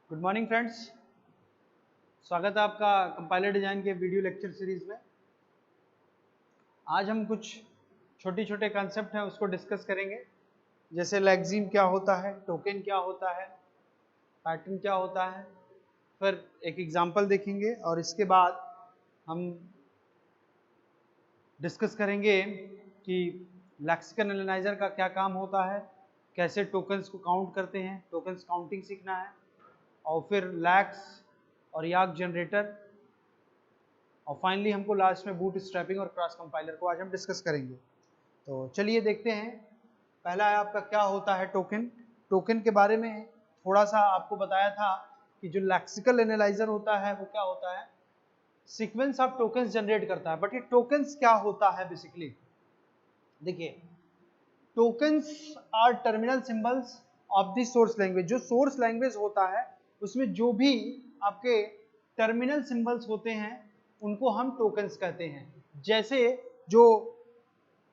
Good morning friends, स्वागत है आपका कंपाइलर डिजाइन के वीडियो लेक्चर सीरीज में। आज हम कुछ छोटे छोटे कॉन्सेप्ट हैं उसको डिस्कस करेंगे, जैसे लेक्सिम क्या होता है, टोकन क्या होता है, पैटर्न क्या होता है। फिर एक एग्जांपल देखेंगे और इसके बाद हम डिस्कस करेंगे कि लेक्सिकल एनालाइजर का क्या काम होता है, कैसे टोकन्स को काउंट करते हैं, टोकन्स काउंटिंग सीखना है, और फिर लैक्स और याक जनरेटर, और फाइनली हमको लास्ट में बूट स्ट्रैपिंग और क्रॉस कंपाइलर को आज हम डिस्कस करेंगे। तो चलिए देखते हैं। पहला है आपका क्या होता है टोकन। टोकन के बारे में थोड़ा सा आपको बताया था कि जो लेक्सिकल एनालाइजर होता है वो क्या होता है, सीक्वेंस ऑफ टोकन्स जनरेट करता है। बट ये टोकन्स क्या होता है बेसिकली, देखिए, tokens are terminal symbols of the source language. जो सोर्स लैंग्वेज होता है उसमें जो भी आपके टर्मिनल सिंबल्स होते हैं उनको हम टोकन्स कहते हैं। जैसे जो,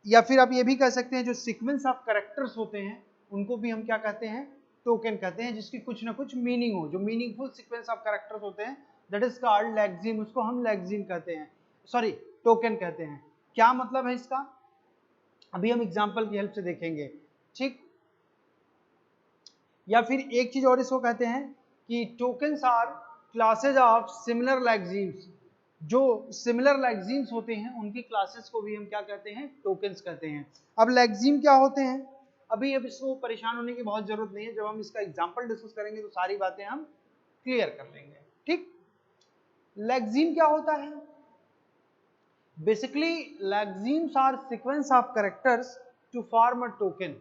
या फिर आप ये भी कह सकते हैं जो सीक्वेंस ऑफ कैरेक्टर्स होते हैं उनको भी हम क्या कहते हैं, टोकन कहते हैं, जिसकी कुछ ना कुछ मीनिंग हो। जो मीनिंगफुल सीक्वेंस ऑफ कैरेक्टर्स होते हैं दैट इज कॉल्ड लेक्सिम, उसको हम लेक्सिम कहते हैं, सॉरी टोकन कहते हैं। क्या मतलब है इसका, अभी हम एग्जांपल की हेल्प से देखेंगे, ठीक। या फिर एक चीज और इसको कहते हैं कि tokens are classes of similar lexemes. जो सिमिलर लेक्सिम्स होते हैं उनकी क्लासेस को भी हम क्या कहते हैं, टोकन्स कहते हैं। अब लेक्सिम क्या होते हैं, अब इसको परेशान होने की बहुत जरूरत नहीं है, जब हम इसका एग्जांपल डिस्कस करेंगे तो सारी बातें हम क्लियर कर लेंगे, ठीक। लेक्सिम क्या होता है, basically lexemes are sequence of characters to form a token.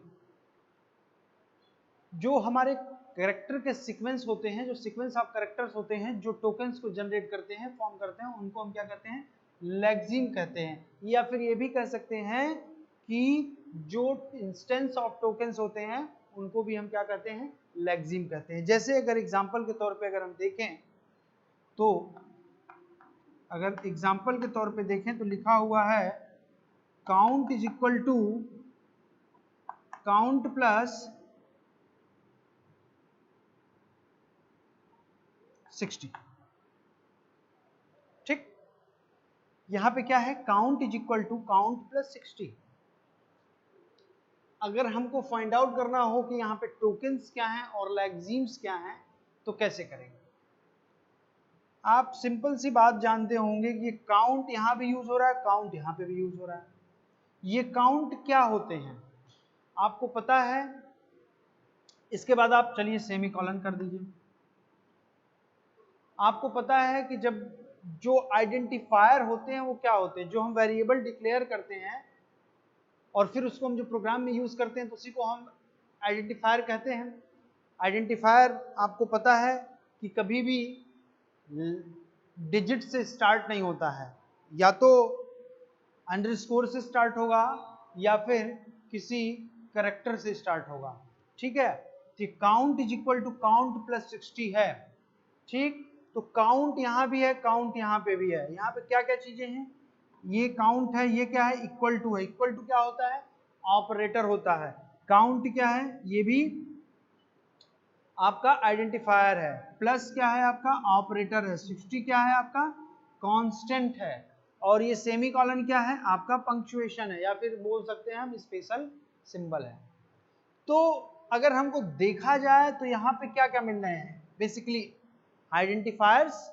जो हमारे कैरेक्टर के सीक्वेंस होते हैं, जो सीक्वेंस ऑफ कैरेक्टर्स होते हैं जो टोकन्स को जनरेट करते हैं, फॉर्म करते हैं, उनको हम क्या कहते हैं, लेक्सिम कहते हैं। या फिर ये भी कह सकते हैं कि जो इंस्टेंस ऑफ टोकन्स होते हैं उनको भी हम क्या कहते हैं, लेक्सिम कहते हैं। जैसे अगर एग्जांपल के तौर पे अगर हम देखें तो, अगर एग्जांपल के तौर पे देखें तो लिखा हुआ है count is equal to count plus 60, ठीक। यहां पे क्या है, count is equal to count plus 60। अगर हमको फाइंड आउट करना हो कि यहाँ पे टोकन्स क्या हैं और लेक्सिम्स क्या हैं तो कैसे करेंगे। आप सिंपल सी बात जानते होंगे कि काउंट यहां भी यूज हो रहा है, काउंट यहां पे भी यूज हो रहा है। ये काउंट क्या होते हैं आपको पता है। इसके बाद आप चलिए सेमीकोलन कर दीजिए। आपको पता है कि जब जो आइडेंटिफायर होते हैं वो क्या होते हैं, जो हम वेरिएबल डिक्लेयर करते हैं और फिर उसको हम जो प्रोग्राम में यूज करते हैं तो उसी को हम आइडेंटिफायर कहते हैं। आइडेंटिफायर आपको पता है कि कभी भी डिजिट से स्टार्ट नहीं होता है, या तो अंडरस्कोर से स्टार्ट होगा या फिर किसी करेक्टर से स्टार्ट होगा, ठीक है। तो count is equal to count plus 60 है, ठीक। तो काउंट यहां भी है, काउंट यहां पे भी है। यहां पे क्या क्या चीजें हैं, ये काउंट है, ये क्या है, इक्वल टू है। इक्वल टू क्या होता है, ऑपरेटर होता है। काउंट क्या है, ये भी आपका आइडेंटिफायर है। प्लस क्या है, आपका ऑपरेटर है। 60 क्या है, आपका कांस्टेंट है। और ये सेमीकोलन क्या है, आपका पंक्चुएशन है, या फिर बोल सकते हैं हम स्पेशल सिंबल है। तो अगर हमको देखा जाए तो यहाँ पे क्या क्या मिल रहे हैं, बेसिकली आइडेंटिफायर्स।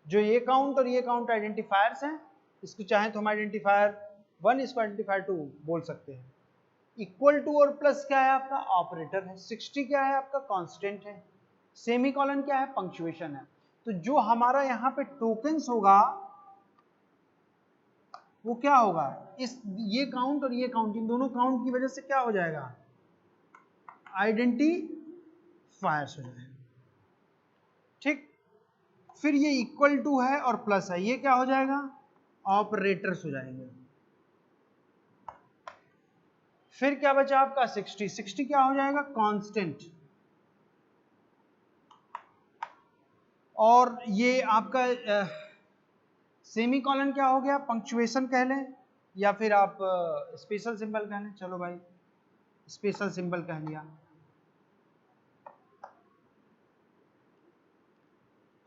जो ये काउंट और ये काउंट आइडेंटिफायर्स हैं, इसको चाहे तो हम आइडेंटिफायर 1, इसको आइडेंटिफायर 2 बोल सकते हैं। इक्वल टू और प्लस क्या है, आपका ऑपरेटर है। 60 क्या है, आपका कांस्टेंट है। सेमीकोलन क्या है, पंक्चुएशन है। तो जो हमारा यहाँ पे टोकन्स होगा वो क्या होगा, इस ये काउंट और ये काउंट, इन दोनों काउंट की वजह से क्या हो जाएगा, आइडेंटिफायर्स हो जाएगा, ठीक। फिर ये इक्वल टू है और प्लस है, ये क्या हो जाएगा, ऑपरेटर्स हो जाएंगे। फिर क्या बचा आपका 60, 60 क्या हो जाएगा, कांस्टेंट। और ये आपका सेमीकोलन क्या हो गया, पंक्चुएशन कह लें या फिर आप स्पेशल सिंबल कह लें। चलो भाई स्पेशल सिंबल कह लिया।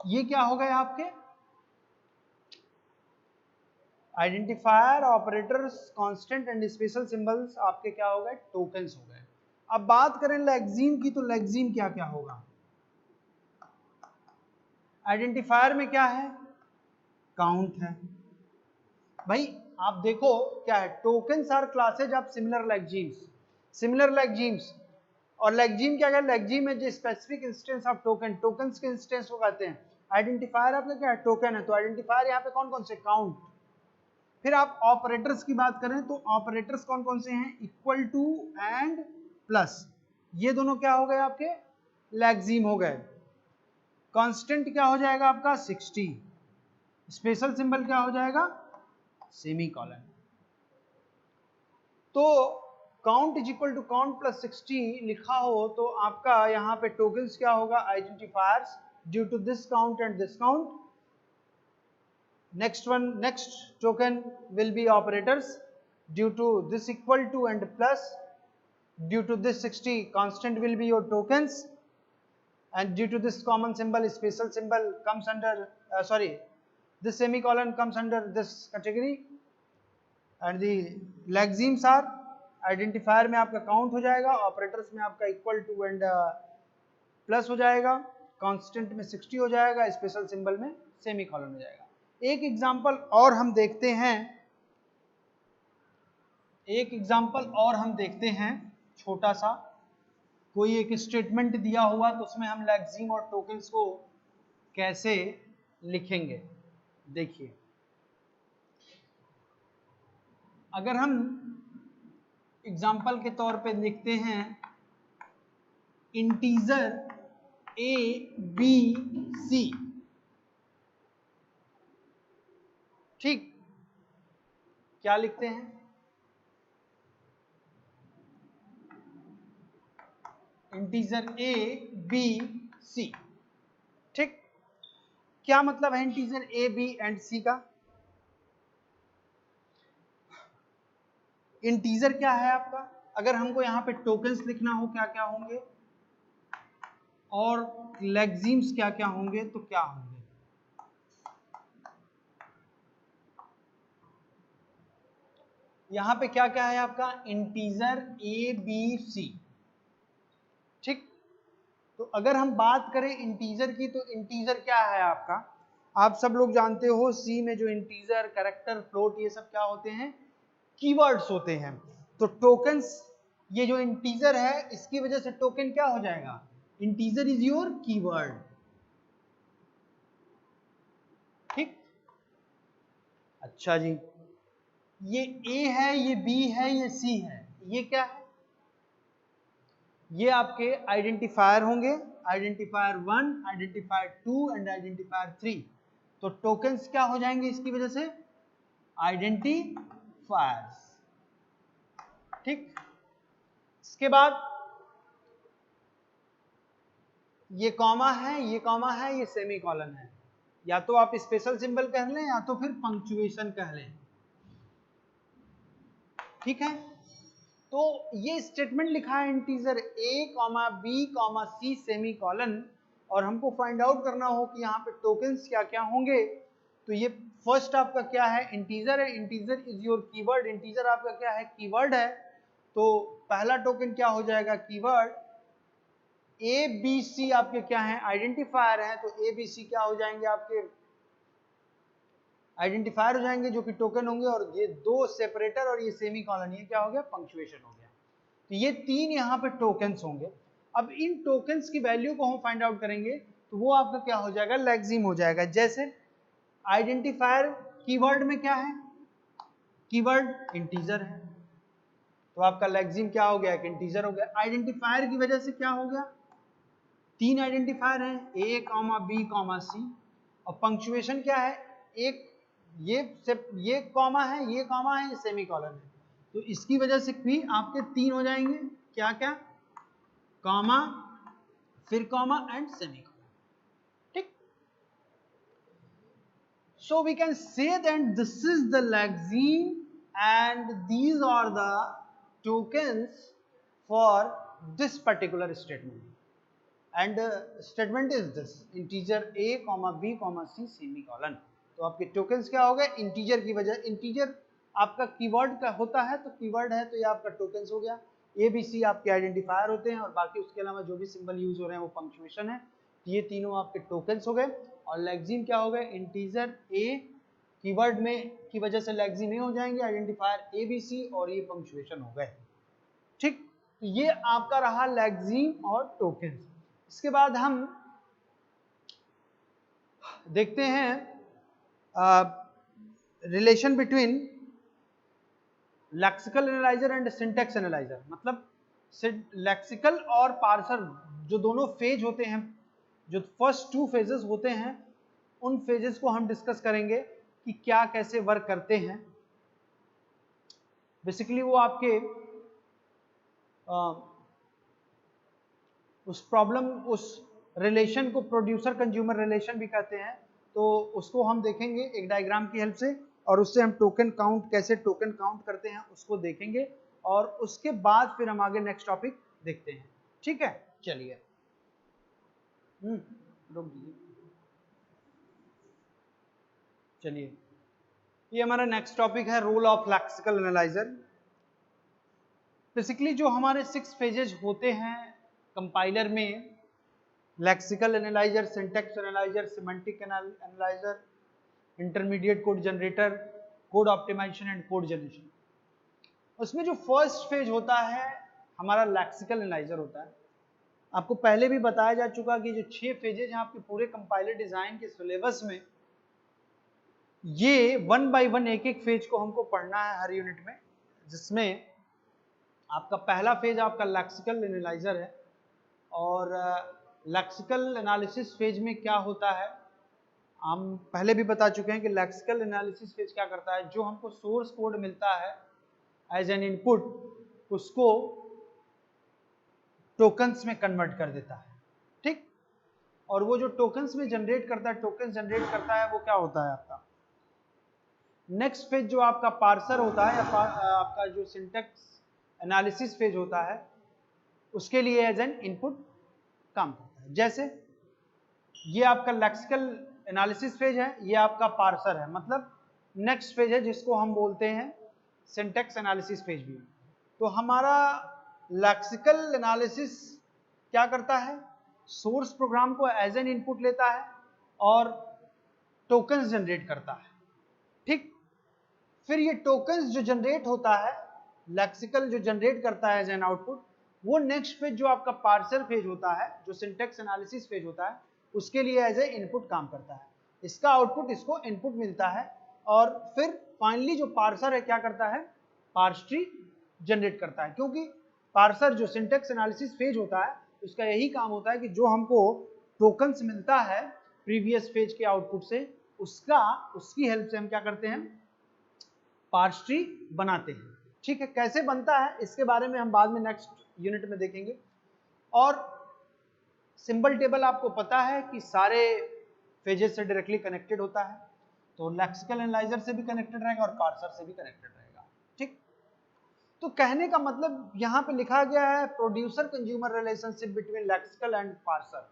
ये क्या हो गए आपके identifier, operators, constant and special symbols आपके क्या हो गए, टोकन्स हो गए। अब बात करें लेक्सीम की, तो लेक्सीम क्या क्या होगा? आइडेंटिफायर में क्या है, काउंट है भाई। आप देखो क्या है, tokens are classes of similar lexemes, similar lexemes. और लेक्सीम क्या है, लेक्सीम है जो specific instance of token, tokens के इंस्टेंस को कहते हैं। आइडेंटिफायर आपका क्या है, टोकन है। तो आइडेंटिफायर यहाँ पे कौन कौन से, काउंट। फिर आप ऑपरेटर्स की बात करें तो ऑपरेटर्स कौन कौन से हैं, इक्वल टू एंड प्लस, ये दोनों क्या हो गए आपके, लेक्सीम हो गए। कांस्टेंट क्या हो जाएगा आपका 60, स्पेशल सिंबल क्या हो जाएगा, सेमीकोलन। तो count is equal to count plus 60 लिखा हो तो आपका यहाँ पे टोकन्स क्या होगा, identifiers due to this count and this count. next token will be operators due to this equal to and plus, due to this 60 constant will be your tokens, and due to this common symbol special symbol comes under this semicolon comes under this category, and the lexemes are identifier में आपका count हो जाएगा, operators में आपका equal to and plus हो जाएगा, constant में 60 हो जाएगा, special symbol में semicolon हो जाएगा। एक एग्जाम्पल और हम देखते हैं, छोटा सा, कोई एक स्टेटमेंट दिया हुआ तो उसमें हम लेक्सीम और टोकन्स को कैसे लिखेंगे। देखिए, अगर हम एग्जाम्पल के तौर पे लिखते हैं इंटीजर A B C, ठीक, क्या लिखते हैं, इंटीजर A B C, ठीक। क्या मतलब है integer A B and C का? इंटीजर क्या है आपका, अगर हमको यहाँ पे टोकन्स लिखना हो क्या क्या होंगे, और लेक्सीम्स क्या क्या होंगे, तो क्या होंगे? यहाँ पे क्या क्या है आपका, इंटीजर A B C, ठीक। तो अगर हम बात करें इंटीजर की, तो इंटीजर क्या है आपका, आप सब लोग जानते हो सी में जो इंटीजर, कैरेक्टर, फ्लोट, ये सब क्या होते हैं, कीवर्ड्स होते हैं। तो टोकन्स, ये जो इंटीजर है इसकी वजह से टोकन क्या हो जाएगा, इंटीजर इज योर कीवर्ड, ठीक। अच्छा जी, ये A है, ये B है, ये C है, ये क्या है, ये आपके आइडेंटिफायर होंगे, आइडेंटिफायर 1, आइडेंटिफायर 2 एंड आइडेंटिफायर 3। तो टोकन्स क्या हो जाएंगे इसकी वजह से, आइडेंटिफायर्स, ठीक। इसके बाद ये कॉमा है, ये कॉमा है, ये सेमीकोलन है, या तो आप स्पेशल सिंबल कह लें या तो फिर पंक्चुएशन कह लें, ठीक है। तो ये स्टेटमेंट लिखा है integer A, B, C semicolon, और हमको फाइंड आउट करना हो कि यहाँ पे टोकन्स क्या क्या होंगे। तो ये फर्स्ट आपका क्या है, इंटीजर है, integer is your keyword, integer आपका क्या है, कीवर्ड है। तो पहला टोकन क्या हो जाएगा, कीवर्ड। A B C आपके क्या है, आइडेंटिफायर है, तो A B C क्या हो जाएंगे, आपके आइडेंटिफायर हो जाएंगे जो कि टोकन होंगे, और ये दो सेपरेटर और ये सेमीकोलन, ये क्या हो गया, पंक्चुएशन हो गया। तो ये तीन यहाँ पे टोकन्स होंगे। अब इन टोकन्स की वैल्यू को हम फाइंड आउट करेंगे, तो वो आपका क्या हो जाएगा, लेक्सीम हो जाएगा। जैसे आइडेंटिफायर कीवर्ड में क्या है, कीवर्ड इंटीजर है, तो आपका लेक्सीम क्या हो गया, एक इंटीजर हो गया। आइडेंटिफायर की वजह से क्या हो गया, तीन आइडेंटिफायर है, A, B, C, और पंक्चुएशन क्या है, एक ये कॉमा है, ये कॉमा है, ये सेमीकोलन है, तो इसकी वजह से भी आपके तीन हो जाएंगे, क्या क्या, कॉमा, फिर कॉमा एंड सेमीकोलन, ठीक। So we can say that this is the lexeme and these are the tokens for this particular statement, and statement is this integer a, b, c semicolon. तो आपके tokens क्या हो गए, integer की वजह, integer आपका keyword का होता है तो कीवर्ड है तो ये आपका टोकन्स हो गया। ए बी सी आपके आइडेंटिफायर होते हैं और बाकी उसके अलावा जो भी सिंबल यूज हो रहे हैं वो पंक्चुएशन है। ये तीनों आपके टोकन्स हो गए। और लेक्सिम क्या हो गए, इंटीजर ए कीवर्ड में की वजह से लेक्सिम ए हो जाएंगे, आइडेंटिफायर ए बी सी और ये पंक्चुएशन हो गए। ठीक, तो ये आपका रहा लेक्सिम और टोकन्स। इसके बाद हम देखते हैं relation between lexical analyser and syntax analyser. मतलब लेक्सिकल और पार्सर जो दोनों फेज होते हैं, जो फर्स्ट 2 फेजेस होते हैं, उन फेजेस को हम डिस्कस करेंगे कि क्या कैसे वर्क करते हैं। बेसिकली वो आपके उस प्रॉब्लम, उस रिलेशन को प्रोड्यूसर कंज्यूमर रिलेशन भी कहते हैं। तो उसको हम देखेंगे एक डायग्राम की हेल्प से, और उससे हम टोकन काउंट, कैसे टोकन काउंट करते हैं उसको देखेंगे, और उसके बाद फिर हम आगे नेक्स्ट टॉपिक देखते हैं। ठीक है, चलिए रोक दीजिए। चलिए, ये हमारा नेक्स्ट टॉपिक है, role of lexical analyser. Basically जो हमारे 6 फेजेज होते हैं कंपाइलर में, lexical analyser, syntax analyser, semantic analyser, intermediate code generator, code optimisation and code generation. उसमें जो फर्स्ट फेज होता है हमारा लेक्सिकल एनालाइजर होता है। आपको पहले भी बताया जा चुका कि जो 6 फेजेज हैं आपके पूरे कंपाइलर डिजाइन के सिलेबस में, ये 1 बाय 1 एक एक फेज को हमको पढ़ना है हर यूनिट में, जिसमें आपका पहला फेज आपका लेक्सिकल एनालाइजर है। और लेक्सिकल एनालिसिस फेज में क्या होता है, हम पहले भी बता चुके हैं कि लेक्सिकल एनालिसिस फेज क्या करता है, जो हमको सोर्स कोड मिलता है एज एन इनपुट, उसको टोकन्स में कन्वर्ट कर देता है। ठीक, और वो जो टोकन्स में जनरेट करता है, टोकन जनरेट करता है, वो क्या होता है आपका नेक्स्ट फेज जो आपका पार्सर होता है, या आपका जो सिंटैक्स एनालिसिस फेज होता है, उसके लिए एज एन इनपुट काम करता है। जैसे ये आपका लेक्सिकल एनालिसिस फेज है, ये आपका पार्सर है, मतलब नेक्स्ट फेज है जिसको हम बोलते हैं सिंटैक्स एनालिसिस फेज भी। तो हमारा लेक्सिकल एनालिसिस क्या करता है, सोर्स प्रोग्राम को एज एन इनपुट लेता है और टोकन्स जनरेट करता है। ठीक, फिर ये टोकन्स जो जनरेट होता है, लेक्सिकल जो जनरेट करता है एज एन आउटपुट, वो नेक्स्ट फेज जो आपका पार्सर फेज होता है, जो सिंटैक्स एनालिसिस फेज होता है, उसके लिए एज ए इनपुट काम करता है। इसका आउटपुट इसको इनपुट मिलता है, और फिर फाइनली जो पार्सर है क्या करता है, पार्स ट्री जनरेट करता है। क्योंकि पार्सर जो सिंटैक्स एनालिसिस फेज होता है, उसका यही काम होता है कि जो हमको टोकन्स मिलता है प्रीवियस फेज के आउटपुट से, उसकी हेल्प से हम क्या करते हैं, पार्स ट्री बनाते हैं। ठीक है, कैसे बनता है इसके बारे में हम बाद में नेक्स्ट यूनिट में देखेंगे। और सिंबल टेबल आपको पता है कि सारे फेजेस से डायरेक्टली कनेक्टेड होता है, तो लेक्सिकल एनालाइजर से भी कनेक्टेड रहेगा और पार्सर से भी कनेक्टेड रहेगा। ठीक, तो कहने का मतलब यहां पे लिखा गया है producer consumer relationship between lexical and parser.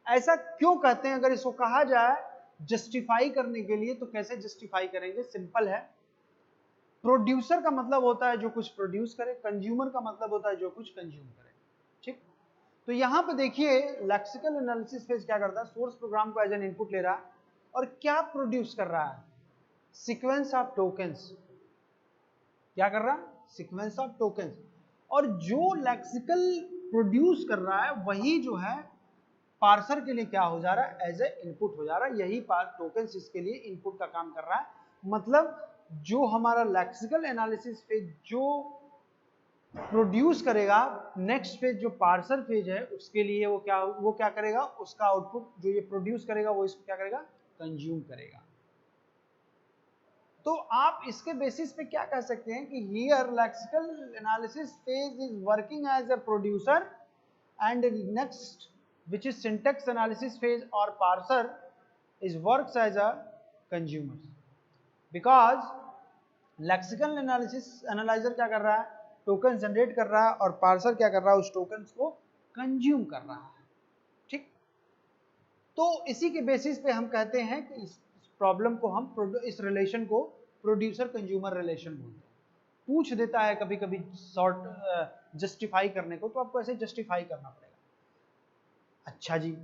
ऐसा क्यों कहते हैं, अगर इसको कहा जाए जस्टिफाई करने के लिए, तो कैसे जस्टिफाई करेंगे, सिंपल है। प्रोड्यूसर का मतलब होता है जो कुछ प्रोड्यूस करे, कंज्यूमर का मतलब होता है जो कुछ कंज्यूम करे। ठीक, तो यहां पे देखिए लेक्सिकल एनालिसिस फेज क्या करता है, सोर्स प्रोग्राम को एज एन इनपुट ले रहा है और क्या प्रोड्यूस कर रहा है, सीक्वेंस ऑफ टोकन्स। क्या कर रहा है, सीक्वेंस ऑफ टोकन्स। और जो लेक्सिकल प्रोड्यूस कर रहा है वही जो है पार्सर के लिए क्या हो जा रहा है, एज ए इनपुट हो जा रहा है। यही टोकन्स इसके लिए इनपुट का काम कर रहा है। मतलब जो हमारा लेक्सिकल एनालिसिस फेज जो प्रोड्यूस करेगा, नेक्स्ट फेज जो पार्सर फेज है उसके लिए वो क्या करेगा, उसका आउटपुट जो ये प्रोड्यूस करेगा वो इसको क्या करेगा, कंज्यूम करेगा। तो आप इसके बेसिस पे क्या कह सकते हैं कि here lexical analysis phase is working as a producer and next which is syntax analysis phase or parser is works as a consumer, because lexical analysis analyzer क्या कर रहा है, टोकन जनरेट कर रहा है, और पार्सर क्या कर रहा है, उस टोकन्स को कंज्यूम कर रहा है। ठीक। तो इसी के बेसिस पे हम कहते हैं कि इस प्रॉब्लम को हम इस रिलेशन को प्रोड्यूसर कंज्यूमर रिलेशन बोलते हैं। पूछ देता है कभी कभी सॉर्ट जस्टिफाई करने को, तो आपको ऐसे जस्टिफाई करना पड़ेगा। अच्छा जी,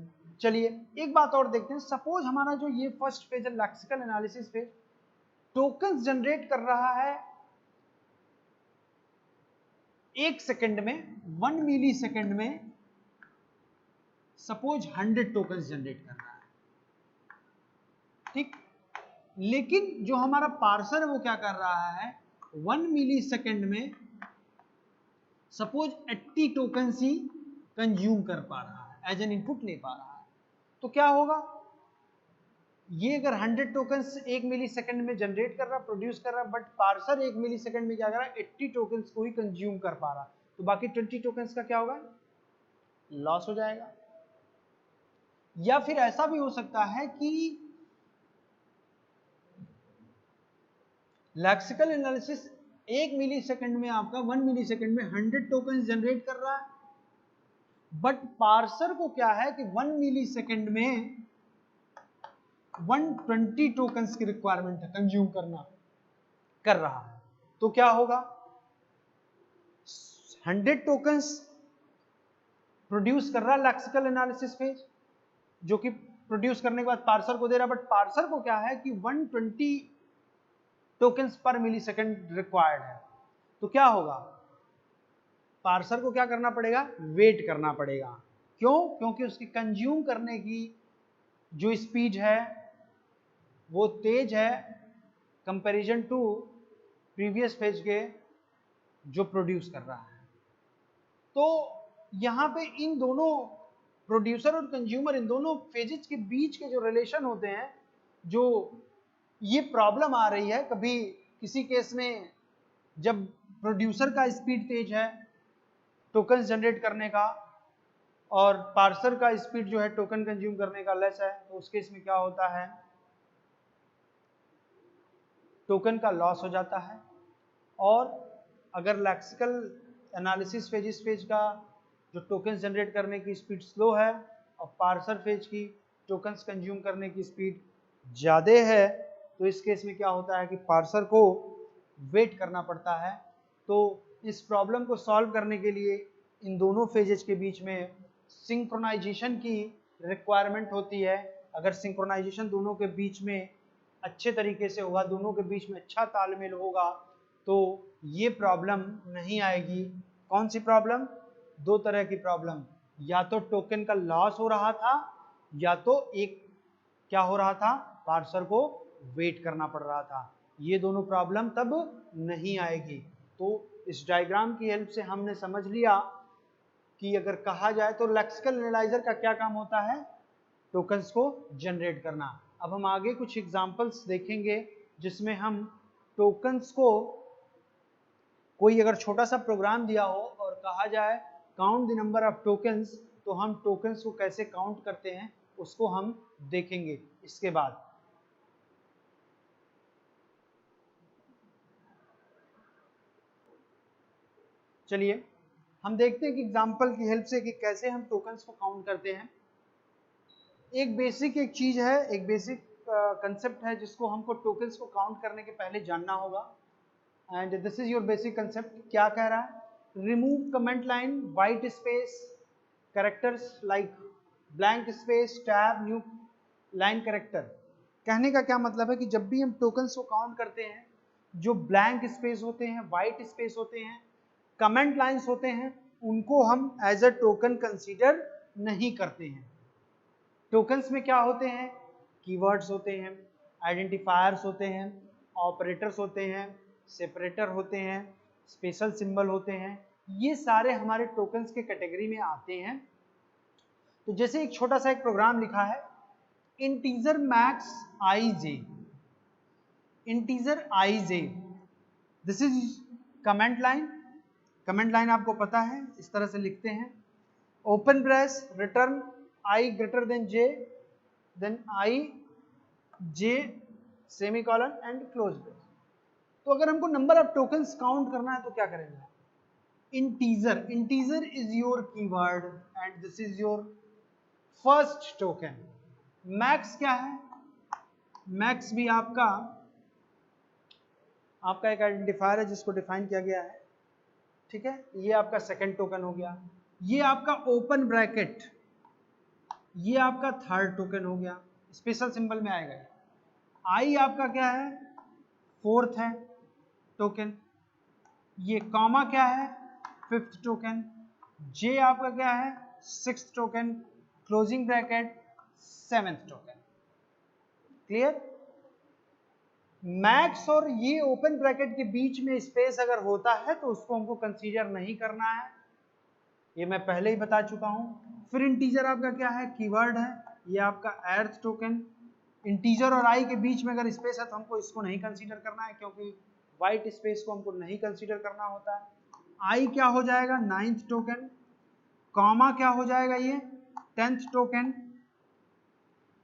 चलिए एक बात और देखते हैं। सपोज हमारा जो ये फर्स्ट फेज है lexical analysis phase, tokens generate कर रहा है 1 सेकंड में, 1 मिली सेकंड में सपोज 100 टोकन्स जनरेट कर रहा है, ठीक। लेकिन जो हमारा पार्सर है वो क्या कर रहा है, 1 मिली सेकंड में सपोज 80 टोकन्स ही कंज्यूम कर पा रहा है, एज एन इनपुट ले पा रहा है। तो क्या होगा, ये अगर 100 टोकन्स 1 मिली सेकंड में जनरेट कर रहा, प्रोड्यूस कर रहा, बट पार्सर 1 मिली सेकंड में क्या कर रहा है, 80 टोकन्स को ही कंज्यूम कर पा रहा, तो बाकी 20 टोकन्स का क्या होगा, लॉस हो जाएगा। या फिर ऐसा भी हो सकता है कि लैक्सिकल एनालिसिस 1 मिली सेकंड में आपका 1 मिली सेकंड में 100 टोकन्स जनरेट कर रहा है, बट पार्सर को क्या है कि 1 मिली सेकंड में 120 टोकन्स की रिक्वायरमेंट है कंज्यूम करना कर रहा है। तो क्या होगा, 100 टोकन्स प्रोड्यूस कर रहा है लैक्सिकल एनालिसिस फेज, जो कि प्रोड्यूस करने के बाद पार्सर को दे रहा, बट पार्सर को क्या है कि 120 टोकन्स पर मिली सेकंड रिक्वायर्ड है। तो क्या होगा, पार्सर को क्या करना पड़ेगा, वेट करना पड़ेगा। क्यों, क्योंकि उसकी कंज्यूम करने की जो स्पीड है वो तेज है कंपैरिजन टू प्रीवियस फेज के जो प्रोड्यूस कर रहा है। तो यहां पे इन दोनों प्रोड्यूसर और कंज्यूमर, इन दोनों फेजेस के बीच के जो रिलेशन होते हैं, जो ये प्रॉब्लम आ रही है, कभी किसी केस में जब प्रोड्यूसर का स्पीड तेज है टोकन जनरेट करने का और पार्सर का स्पीड जो है टोकन कंज्यूम करने का लेस है, तो उस केस में क्या होता है, टोकन का लॉस हो जाता है। और अगर लैक्सिकल एनालिसिस फेज का जो टोकन्स जनरेट करने की स्पीड स्लो है और पार्सर फेज की टोकन्स कंज्यूम करने की स्पीड ज़्यादा है, तो इस केस में क्या होता है कि पार्सर को वेट करना पड़ता है। तो इस प्रॉब्लम को सॉल्व करने के लिए इन दोनों फेजेस के बीच में सिंक्रोनाइजेशन की रिक्वायरमेंट होती है। अगर सिंक्रोनाइजेशन दोनों के बीच में अच्छे तरीके से होगा, दोनों के बीच में अच्छा तालमेल होगा, तो ये प्रॉब्लम नहीं आएगी। कौन सी प्रॉब्लम, दो तरह की प्रॉब्लम, या तो टोकन का लॉस हो रहा था या तो एक क्या हो रहा था, पार्सर को वेट करना पड़ रहा था। ये दोनों प्रॉब्लम तब नहीं आएगी। तो इस डायग्राम की हेल्प से हमने समझ लिया कि अगर कहा जाए तो लैक्सिकल एनालाइजर का क्या काम होता है, टोकन्स को जनरेट करना। अब हम आगे कुछ एग्जांपल्स देखेंगे जिसमें हम टोकन्स को, कोई अगर छोटा सा प्रोग्राम दिया हो और कहा जाए count the number of tokens, तो हम टोकन्स को कैसे काउंट करते हैं उसको हम देखेंगे इसके बाद। चलिए हम देखते हैं कि एग्जांपल की हेल्प से कि कैसे हम टोकन्स को काउंट करते हैं। एक बेसिक एक चीज है, एक बेसिक कंसेप्ट है जिसको हमको टोकन्स को काउंट करने के पहले जानना होगा। And this is your basic concept. क्या कह रहा है, remove comment line, white space, characters like blank space, tab, new line character. कहने का क्या मतलब है कि जब भी हम टोकन्स को काउंट करते हैं, जो ब्लैंक स्पेस होते हैं, वाइट स्पेस होते हैं, कमेंट लाइंस होते हैं, उनको हम एज अ टोकन कंसीडर नहीं करते हैं। टोकन्स में क्या होते हैं, कीवर्ड्स होते हैं, आइडेंटिफायर्स होते हैं, ऑपरेटर्स होते हैं, सेपरेटर होते हैं, स्पेशल सिंबल होते हैं। ये सारे हमारे टोकन्स के कैटेगरी में आते हैं। तो जैसे एक छोटा सा एक प्रोग्राम लिखा है, integer max i j, integer i j, this is comment line. Comment line आपको पता है, इस तरह से लिखते हैं, open brace, return i greater than j, then i j semicolon and close brace. तो अगर हमको नंबर ऑफ टोकन्स काउंट करना है तो क्या करेंगे, integer, integer is your keyword and this is your first token. Max क्या है? मैक्स भी आपका एक आइडेंटिफायर है जिसको डिफाइन किया गया है, ठीक है। ये आपका सेकंड टोकन हो गया। ये आपका ओपन ब्रैकेट, ये आपका थर्ड टोकन हो गया, स्पेशल सिंबल में आएगा। आई आपका क्या है? फोर्थ है टोकन। ये कॉमा क्या है? Fifth token. जे आपका क्या है? Sixth token. Closing bracket seventh token. Clear? Max और ये ओपन ब्रैकेट के बीच में स्पेस अगर होता है तो उसको हमको कंसीडर नहीं करना है, ये मैं पहले ही बता चुका हूं। फिर इंटीजर आपका क्या है? कीवर्ड है, ये आपका एर्थ टोकन। इंटीजर और आई के बीच में अगर स्पेस है तो हमको इसको नहीं कंसीडर करना है, क्योंकि वाइट स्पेस को हमको नहीं कंसीडर करना होता है। आई क्या हो जाएगा? Ninth token. कॉमा क्या हो जाएगा? ये 10th टोकन।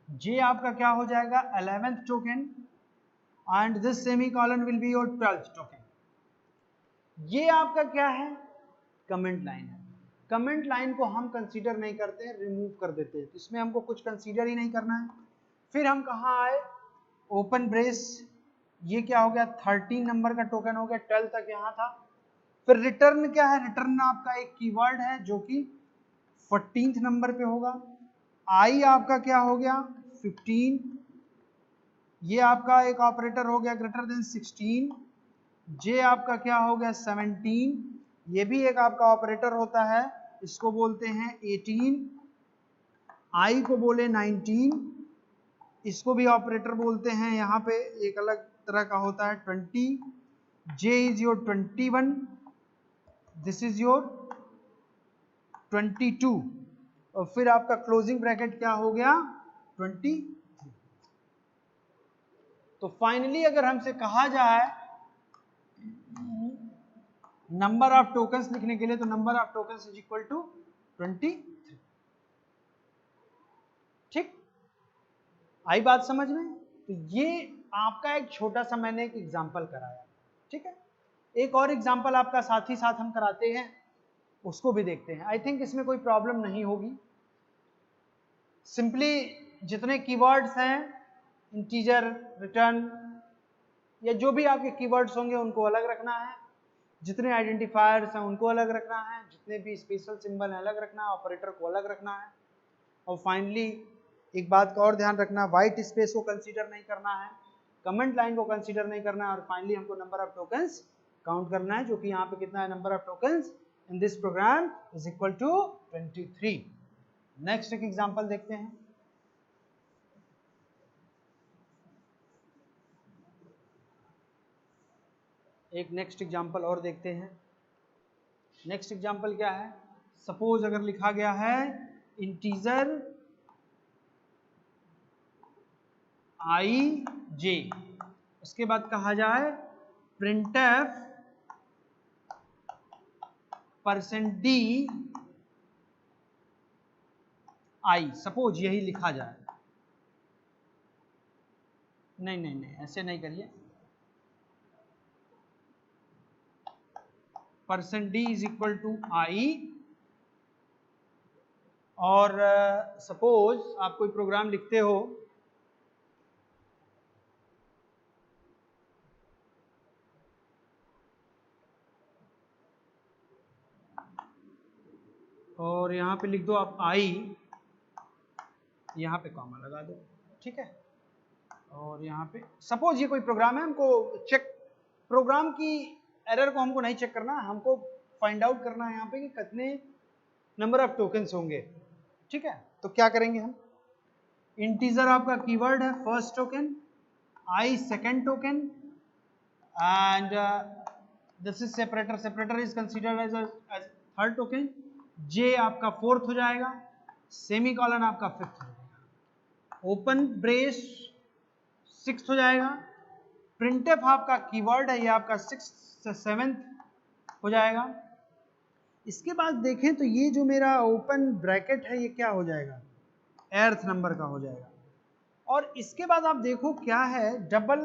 जे आपका क्या हो जाएगा? 11th token. And this semicolon will be your 12th token. ये आपका क्या है? कमेंट लाइन है। कमेंट लाइन को हम कंसीडर नहीं करते हैं, रिमूव कर देते हैं, इसमें हमको कुछ कंसीडर ही नहीं करना है। फिर हम कहाँ आए? Open brace. ये क्या हो गया? 13 नंबर का टोकन हो गया, 12 तक यहाँ था। फिर रिटर्न क्या है? रिटर्न आपका एक कीवर्ड है जो कि 14th नंबर पे होगा। आई आपका क्या हो गया? 15। ये आपका एक ऑपरेटर हो गया ग्रेटर देन 16। जे आपका क्या हो गया? 17। ये भी एक आपका ऑपरेटर होता है, इसको बोलते हैं 18। आई को बोले 19, इसको भी ऑपरेटर बोलते हैं, यहाँ पे एक अलग तरह का होता है 20। J is your 21, this is your 22, और फिर आपका क्लोजिंग ब्रैकेट क्या हो गया? 20। तो फाइनली अगर हमसे कहा जाए नंबर ऑफ टोकन्स लिखने के लिए, तो number of tokens is equal to 23। ठीक, आई बात समझ में? तो ये आपका एक छोटा सा मैंने एक एग्जांपल कराया, ठीक है। एक और एग्जांपल आपका साथ ही साथ हम कराते हैं, उसको भी देखते हैं। आई थिंक इसमें कोई प्रॉब्लम नहीं होगी। सिंपली जितने कीवर्ड्स हैं, इंटीजर, रिटर्न, या जो भी आपके कीवर्ड्स होंगे उनको अलग रखना है, जितने आइडेंटिफायर्स हैं उनको अलग रखना है, जितने भी स्पेशल सिंबल हैं अलग रखना है, ऑपरेटर को अलग रखना है। और फाइनली एक बात का और ध्यान रखना, वाइट स्पेस को कंसीडर नहीं करना है, कमेंट लाइन को कंसीडर नहीं करना है, और फाइनली हमको नंबर ऑफ टोकन्स काउंट करना है, जो कि यहाँ पे कितना है? Number of tokens in this program is equal to 23। Next एक एग्जांपल देखते हैं। एक नेक्स्ट एग्जांपल और देखते हैं। नेक्स्ट एग्जांपल क्या है? सपोज अगर लिखा गया है इंटीजर आई जे, उसके बाद कहा जाए printf %d आई, सपोज यही लिखा जाए। नहीं नहीं नहीं, ऐसे नहीं करिए। %d इज इक्वल टू आई, और सपोज आप कोई प्रोग्राम लिखते हो, और यहाँ पे लिख दो आप आई, यहाँ पे कॉमा लगा दो, ठीक है। और यहाँ पे सपोज ये कोई प्रोग्राम है, हमको चेक, प्रोग्राम की एरर को हमको नहीं चेक करना, हमको फाइंड आउट करना है यहाँ पे कि कितने नंबर ऑफ टोकन्स होंगे, ठीक है। तो क्या करेंगे हम? इंटीजर आपका कीवर्ड है first token, I second token, and this is separator, separator is considered as third token. J आपका फोर्थ हो जाएगा, सेमीकोलन आपका फिफ्थ हो जाएगा, ओपन ब्रेस सिक्स्थ हो जाएगा, प्रिंटफ आपका कीवर्ड है, ये आपका सिक्स्थ से सेवेंथ हो जाएगा। इसके बाद देखें तो ये जो मेरा ओपन ब्रैकेट है ये क्या हो जाएगा? एर्थ नंबर का हो जाएगा। और इसके बाद आप देखो क्या है, डबल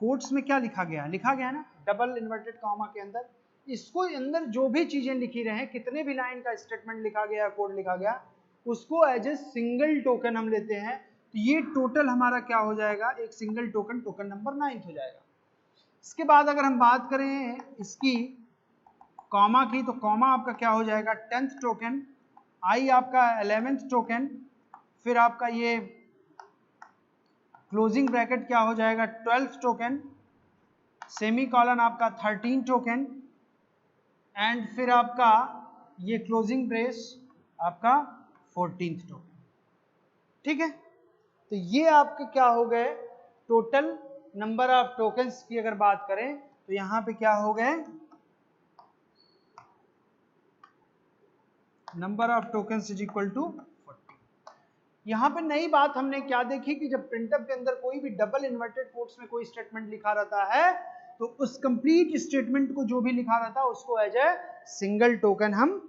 कोट्स में क्या लिखा गया है? लिखा गया है ना डबल इन्वर्टेड कॉमा के अंदर इसको अंदर जो भी चीजें लिखी रहे, कितने भी लाइन का स्टेटमेंट लिखा गया, कोड लिखा गया, उसको एज ए सिंगल टोकन हम लेते हैं। तो ये टोटल हमारा क्या हो जाएगा, एक सिंगल टोकन, टोकन नंबर 9 हो जाएगा। इसके बाद अगर हम बात करें इसकी कॉमा की, तो कॉमा आपका क्या हो जाएगा, 10th टोकन, आई आपका 11th टोकन, फिर आपका ये क्लोजिंग ब्रैकेट क्या हो जाएगा 12th टोकन, सेमी कॉलन आपका 13 टोकन, एंड फिर आपका ये क्लोजिंग ब्रेस आपका 14th टोकन। ठीक है, तो ये आपके क्या हो गए टोटल नंबर ऑफ टोकन्स की अगर बात करें तो यहां पे क्या हो गए, number of tokens is equal to 40। यहां पे नई बात हमने क्या देखी कि जब प्रिंटफ के अंदर कोई भी डबल इन्वर्टेड कोट्स में कोई स्टेटमेंट लिखा रहता है तो उस कंप्लीट स्टेटमेंट को जो भी लिखा रहता है उसको एज ए सिंगल टोकन हम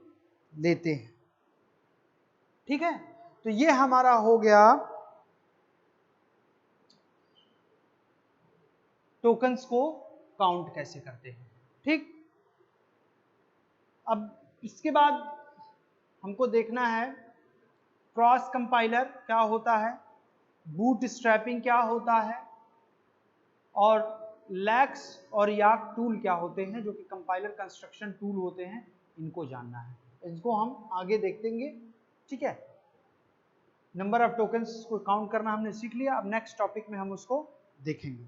लेते हैं। ठीक है, तो ये हमारा हो गया टोकन्स को काउंट कैसे करते हैं। ठीक, अब इसके बाद हमको देखना है क्रॉस कंपाइलर क्या होता है, बूट स्ट्रैपिंग क्या होता है, और लैक्स और याक टूल क्या होते हैं, जो कि कंपाइलर कंस्ट्रक्शन टूल होते हैं, इनको जानना है। इनको हम आगे देखेंगे। ठीक है, नंबर ऑफ टोकन्स को काउंट करना हमने सीख लिया, अब नेक्स्ट टॉपिक में हम उसको देखेंगे।